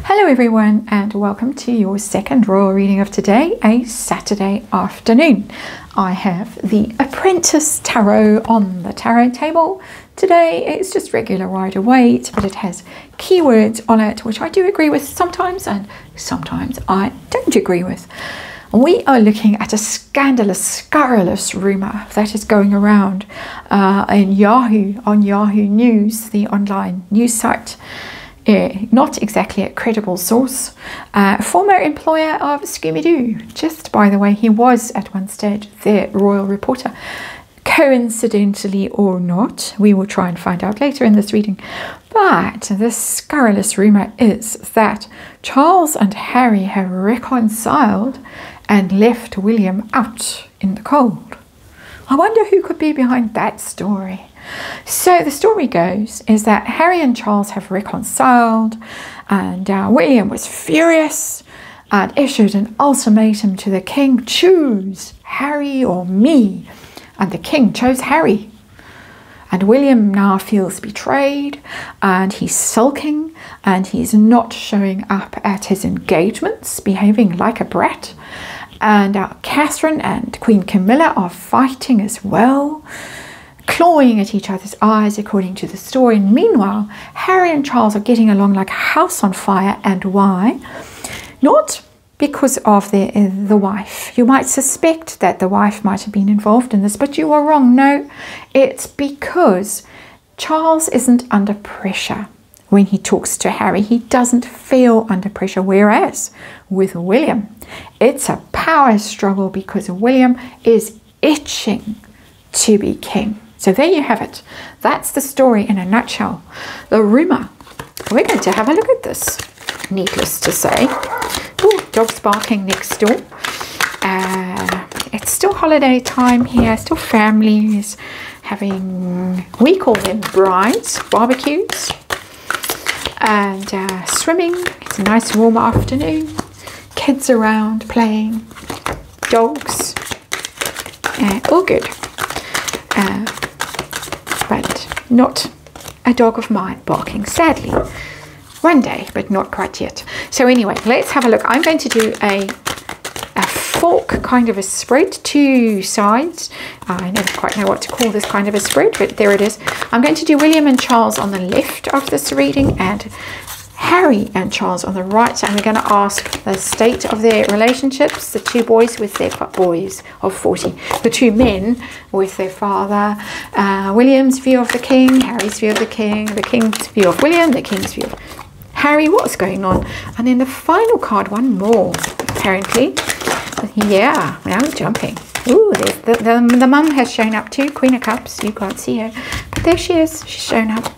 Hello everyone, and welcome to your second royal reading of today, a Saturday afternoon. I have the Apprentice Tarot on the tarot table. Today it's just regular Rider-Waite, but it has keywords on it which I do agree with sometimes and sometimes I don't agree with. We are looking at a scandalous, scurrilous rumour that is going around on Yahoo News, the online news site. Not exactly a credible source. Former employer of Scooby-Doo. Just by the way, he was at one stage their royal reporter. Coincidentally or not, we will try and find out later in this reading. But the scurrilous rumour is that Charles and Harry have reconciled and left William out in the cold. I wonder who could be behind that story. So the story goes is that Harry and Charles have reconciled, and William was furious and issued an ultimatum to the king: choose Harry or me. And the king chose Harry. And William now feels betrayed, and he's sulking, and he's not showing up at his engagements, behaving like a brat. And Catherine and Queen Camilla are fighting as well, clawing at each other's eyes according to the story. And meanwhile, Harry and Charles are getting along like a house on fire. And why? Not because of the wife. You might suspect that the wife might have been involved in this, but you are wrong. No, it's because Charles isn't under pressure. When he talks to Harry, he doesn't feel under pressure, whereas with William, it's a power struggle because William is itching to be king. So there you have it. That's the story in a nutshell. The rumour. We're going to have a look at this. Needless to say. Ooh, dog's barking next door. It's still holiday time here. Still families having, we call them brides, barbecues. And swimming. It's a nice warm afternoon. Kids around playing. Dogs. All good. But not a dog of mine barking, sadly. One day, but not quite yet. So anyway, let's have a look. I'm going to do a fork kind of a spread, two sides. I never quite know what to call this kind of a spread, but there it is. I'm going to do William and Charles on the left of this reading and Harry and Charles on the right. And we're going to ask the state of their relationships, the two boys with their boys of 40, the two men with their father, William's view of the king, Harry's view of the king's view of William, the king's view of Harry, what's going on? And then the final card, one more, apparently. Yeah, now we're jumping. Ooh, the mum has shown up too, Queen of Cups. You can't see her, but there she is. She's shown up.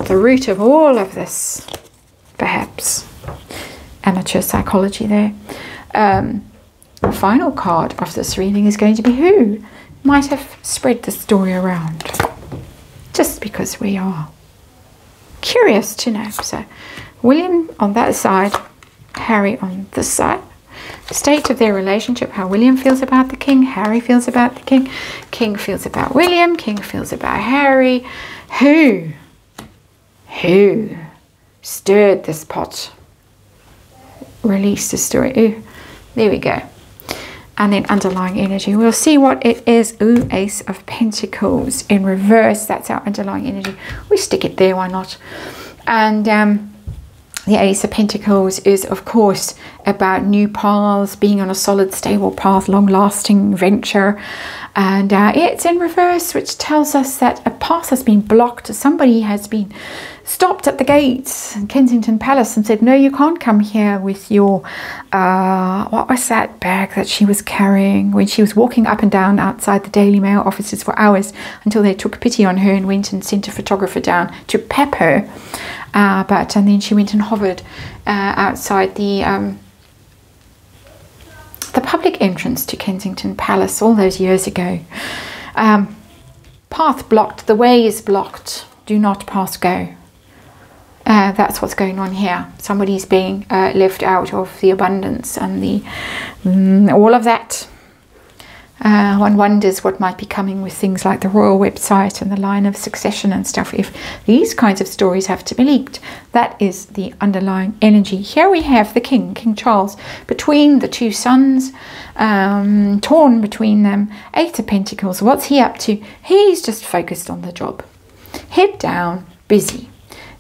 The root of all of this, perhaps. Amateur psychology there. The final card of this reading is going to be who might have spread the story around. Just because we are curious to know. So William on that side, Harry on this side. State of their relationship, how William feels about the king, Harry feels about the king, king feels about William, king feels about Harry. Who stirred this pot? Released the story. Ooh, there we go. And then underlying energy. We'll see what it is. Ooh, Ace of Pentacles in reverse. That's our underlying energy. We stick it there, why not? And the Ace of Pentacles is, of course, about new paths, being on a solid, stable path, long-lasting venture. And it's in reverse, which tells us that a path has been blocked. Somebody has been stopped at the gates in Kensington Palace and said, no, you can't come here with your, what was that bag that she was carrying when she was walking up and down outside the Daily Mail offices for hours until they took pity on her and went and sent a photographer down to pep her. And then she went and hovered outside the public entrance to Kensington Palace all those years ago. Path blocked, the way is blocked, do not pass go. That's what's going on here. Somebody's being left out of the abundance and the all of that. One wonders what might be coming with things like the royal website and the line of succession and stuff. If these kinds of stories have to be leaked, that is the underlying energy. Here we have the king, King Charles, between the two sons, torn between them. 8 of Pentacles. What's he up to? He's just focused on the job. Head down, busy.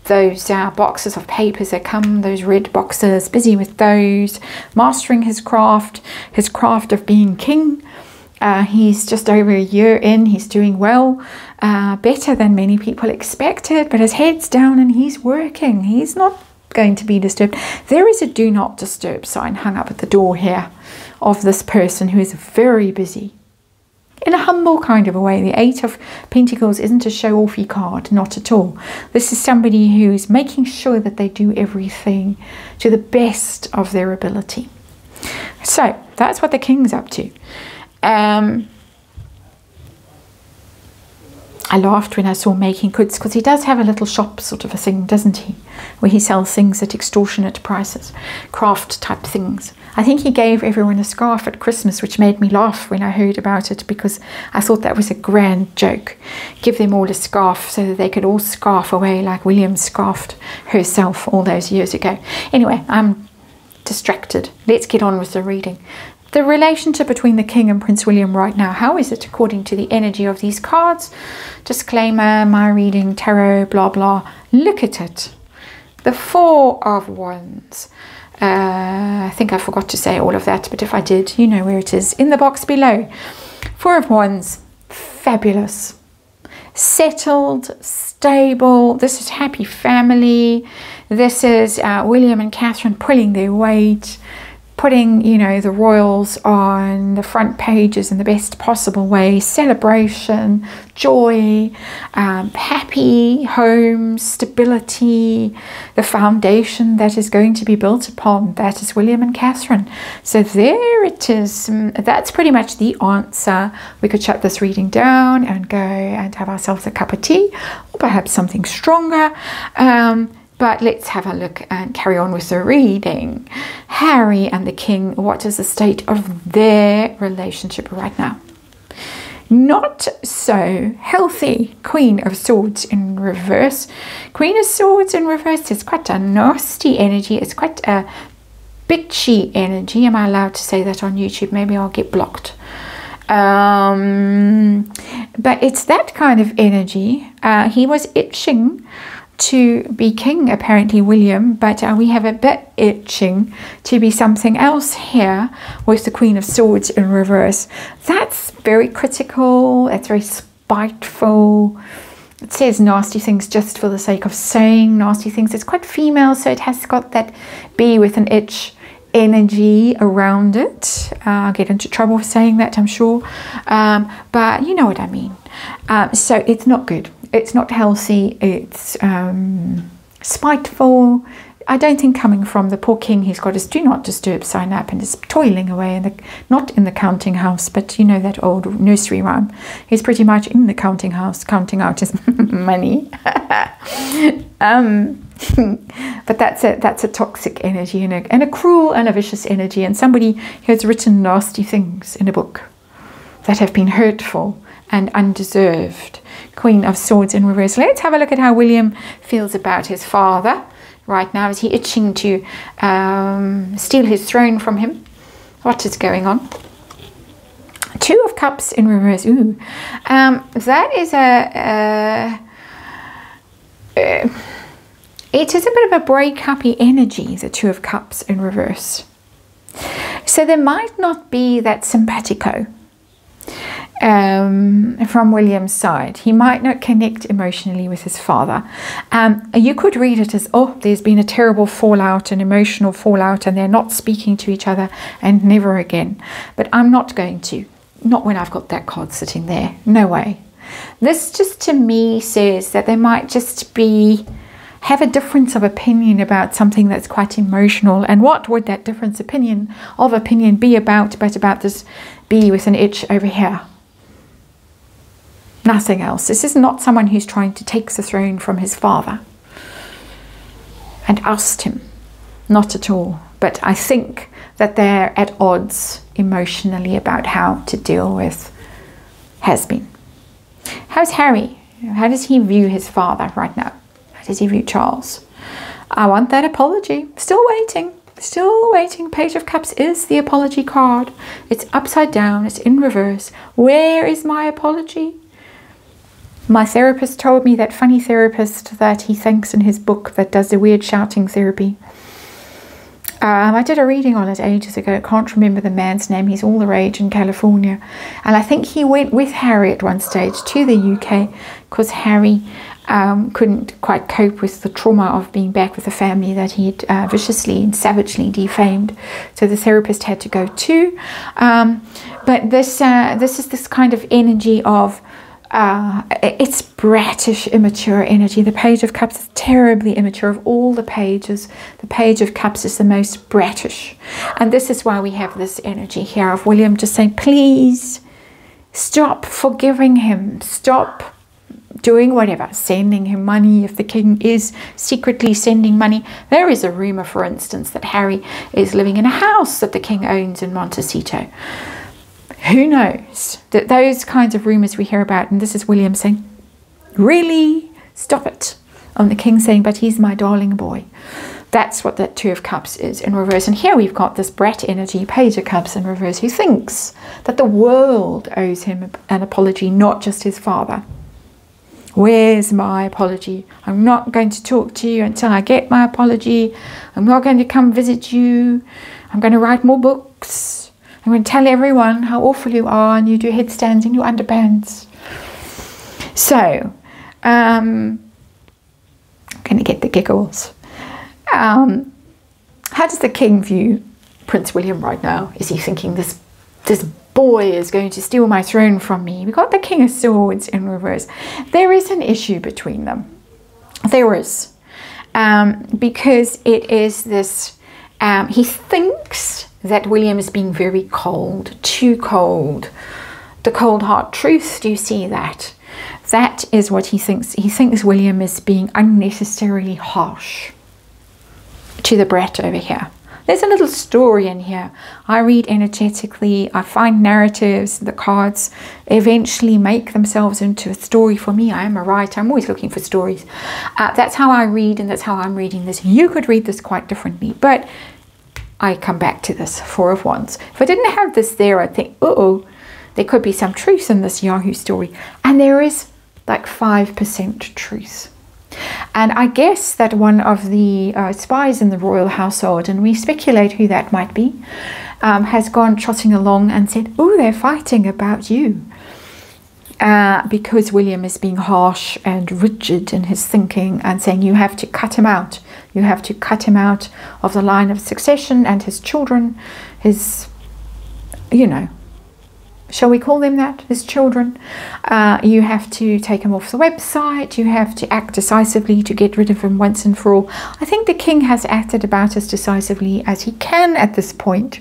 Those boxes of papers that come, those red boxes, busy with those, mastering his craft of being king. He's just over a year in. He's doing well, better than many people expected, but his head's down and he's working. He's not going to be disturbed. There is a do not disturb sign hung up at the door here of this person who is very busy. In a humble kind of a way. The 8 of Pentacles isn't a show-offy card, not at all. This is somebody who's making sure that they do everything to the best of their ability. So that's what the king's up to. I laughed when I saw Making Goods, because he does have a little shop sort of a thing, doesn't he? Where he sells things at extortionate prices, craft type things. I think he gave everyone a scarf at Christmas, which made me laugh when I heard about it, because I thought that was a grand joke. Give them all a scarf so that they could all scarf away like William scarfed herself all those years ago. Anyway, I'm distracted. Let's get on with the reading. The relationship between the King and Prince William right now, how is it according to the energy of these cards? Disclaimer, my reading, tarot, blah, blah. Look at it. The 4 of Wands. I think I forgot to say all of that, but if I did, you know where it is. In the box below. 4 of Wands. Fabulous. Settled, stable. This is happy family. This is William and Catherine pulling their weight, putting, you know, the royals on the front pages in the best possible way. Celebration, joy, happy home, stability, the foundation that is going to be built upon. That is William and Catherine. So there it is. That's pretty much the answer. We could shut this reading down and go and have ourselves a cup of tea, or perhaps something stronger. But let's have a look and carry on with the reading. Harry and the King, what is the state of their relationship right now? Not so healthy. Queen of Swords in reverse. Queen of Swords in reverse is quite a nasty energy. It's quite a bitchy energy. Am I allowed to say that on YouTube? Maybe I'll get blocked. But it's that kind of energy. He was itching to be king, apparently, William, but we have a bit itching to be something else here with the Queen of Swords in reverse. That's very critical. That's very spiteful. It says nasty things just for the sake of saying nasty things. It's quite female, so it has got that bee with an itch energy around it. I'll get into trouble for saying that, I'm sure, but you know what I mean. So it's not good. It's not healthy. It's spiteful. I don't think coming from the poor king. He's got his do not disturb sign up and is toiling away in the, not in the counting house, but you know that old nursery rhyme. He's pretty much in the counting house, counting out his money. But that's a toxic energy and a cruel and a vicious energy, and somebody who has written nasty things in a book that have been hurtful and undeserved. Queen of Swords in reverse. Let's have a look at how William feels about his father right now. Is he itching to steal his throne from him? What is going on? 2 of Cups in reverse. Ooh, that is it is a bit of a break-uppy energy, the 2 of Cups in reverse. So there might not be that simpatico from William's side. He might not connect emotionally with his father. You could read it as, oh, there's been a terrible fallout, an emotional fallout, and they're not speaking to each other and never again. But I'm not going to. Not when I've got that card sitting there. No way. This just to me says that they might just have a difference of opinion about something that's quite emotional. And what would that difference of opinion be about, but about this bee with an itch over here? Nothing else. This is not someone who's trying to take the throne from his father and oust him. Not at all. But I think that they're at odds emotionally about how to deal with has-been. How's Harry? How does he view his father right now? How does he view Charles? I want that apology. Still waiting. Still waiting. Page of Cups is the apology card. It's upside down. It's in reverse. Where is my apology? My therapist told me, that funny therapist that he thanks in his book that does the weird shouting therapy. I did a reading on it ages ago. I can't remember the man's name. He's all the rage in California. And I think he went with Harry at one stage to the UK because Harry couldn't quite cope with the trauma of being back with a family that he had viciously and savagely defamed. So the therapist had to go too. But this is this kind of energy of it's brattish, immature energy. The Page of Cups is terribly immature. Of all the pages, the Page of Cups is the most brattish. And this is why we have this energy here of William just saying, please stop forgiving him. Stop doing whatever, sending him money if the king is secretly sending money. There is a rumor, for instance, that Harry is living in a house that the king owns in Montecito. Who knows? That those kinds of rumors we hear about, and this is William saying, really? Stop it. And the king saying, but he's my darling boy. That's what that Two of Cups is in reverse. And here we've got this brat energy, Page of Cups in reverse, who thinks that the world owes him an apology, not just his father. Where's my apology? I'm not going to talk to you until I get my apology. I'm not going to come visit you. I'm going to write more books. I'm going to tell everyone how awful you are and you do headstands in your underpants. So, I'm going to get the giggles. How does the king view Prince William right now? Is he thinking this boy is going to steal my throne from me? We've got the King of Swords in reverse. There is an issue between them. There is. Because it is this, he thinks that William is being very cold, too cold. The cold hard truth, do you see that? That is what he thinks. He thinks William is being unnecessarily harsh to the brat over here. There's a little story in here. I read energetically. I find narratives. The cards eventually make themselves into a story for me. I am a writer. I'm always looking for stories. That's how I read, and that's how I'm reading this. You could read this quite differently, but I come back to this Four of Wands. If I didn't have this there, I'd think, uh-oh, there could be some truth in this Yahoo story. And there is like 5% truth. And I guess that one of the spies in the royal household, and we speculate who that might be, has gone trotting along and said, oh, they're fighting about you. Because William is being harsh and rigid in his thinking and saying you have to cut him out. You have to cut him out of the line of succession and his children, his, you know, shall we call them that? His children. You have to take him off the website. You have to act decisively to get rid of him once and for all. I think the king has acted about as decisively as he can at this point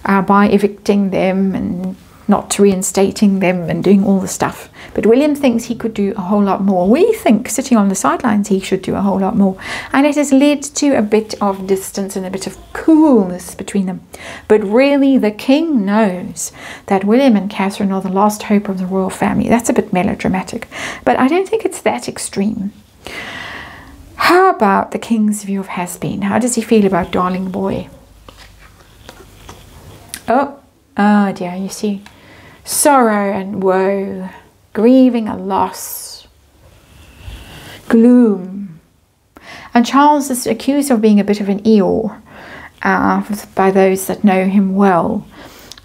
by evicting them and not reinstating them and doing all the stuff. But William thinks he could do a whole lot more. We think, sitting on the sidelines, he should do a whole lot more. And it has led to a bit of distance and a bit of coolness between them. But really, the king knows that William and Catherine are the last hope of the royal family. That's a bit melodramatic, but I don't think it's that extreme. How about the king's view of has-been? How does he feel about darling boy? Oh dear, you see, sorrow and woe, grieving a loss, gloom. And Charles is accused of being a bit of an Eeyore by those that know him well.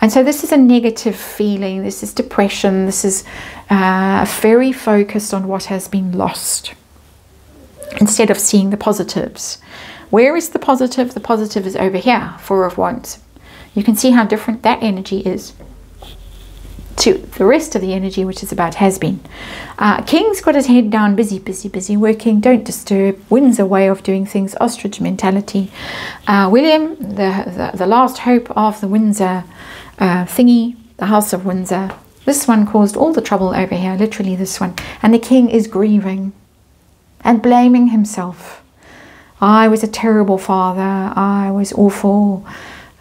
And so this is a negative feeling, this is depression, this is very focused on what has been lost, instead of seeing the positives. Where is the positive? The positive is over here, Four of Wands. You can see how different that energy is to the rest of the energy, which is about has-been. King's got his head down, busy, busy, busy, working, don't disturb, Windsor way of doing things, ostrich mentality. William, the last hope of the Windsor thingy, the House of Windsor. This one caused all the trouble over here, literally this one. And the king is grieving and blaming himself. I was a terrible father, I was awful,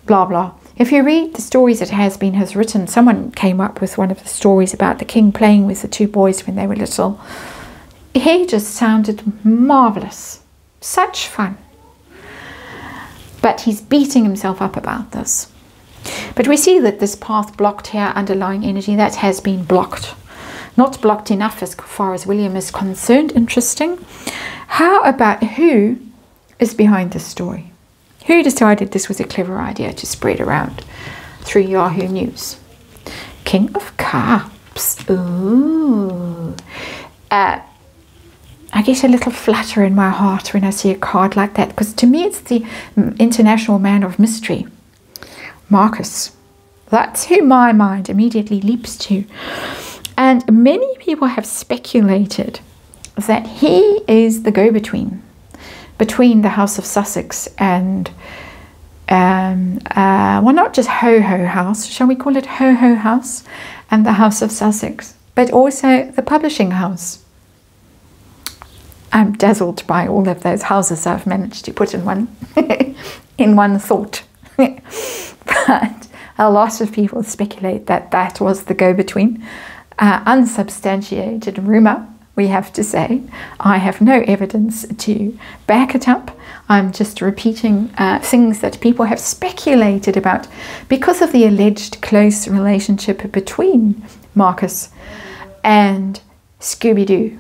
blah blah. If you read the stories that Has-Been has written, someone came up with one of the stories about the king playing with the two boys when they were little. He just sounded marvellous. Such fun. But he's beating himself up about this. But we see that this path blocked here, underlying energy, that has been blocked. Not blocked enough as far as William is concerned. Interesting. How about who is behind this story? Who decided this was a clever idea to spread around through Yahoo News? King of Cups. Ooh. I get a little flutter in my heart when I see a card like that, because to me it's the international man of mystery, Marcus. That's who my mind immediately leaps to. And many people have speculated that he is the go-between between the House of Sussex and, well, not just Ho-Ho House, shall we call it Ho-Ho House, and the House of Sussex, but also the publishing house. I'm dazzled by all of those houses I've managed to put in one, in one thought. But a lot of people speculate that that was the go-between. Unsubstantiated rumour, we have to say. I have no evidence to back it up. I'm just repeating things that people have speculated about because of the alleged close relationship between Marcus and Scooby-Doo,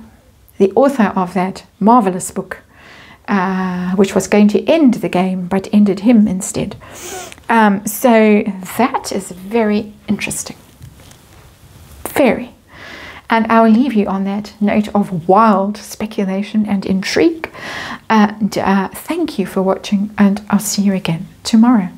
the author of that marvellous book, which was going to end the game but ended him instead. So that is very interesting. Very. And I will leave you on that note of wild speculation and intrigue. And thank you for watching, and I'll see you again tomorrow.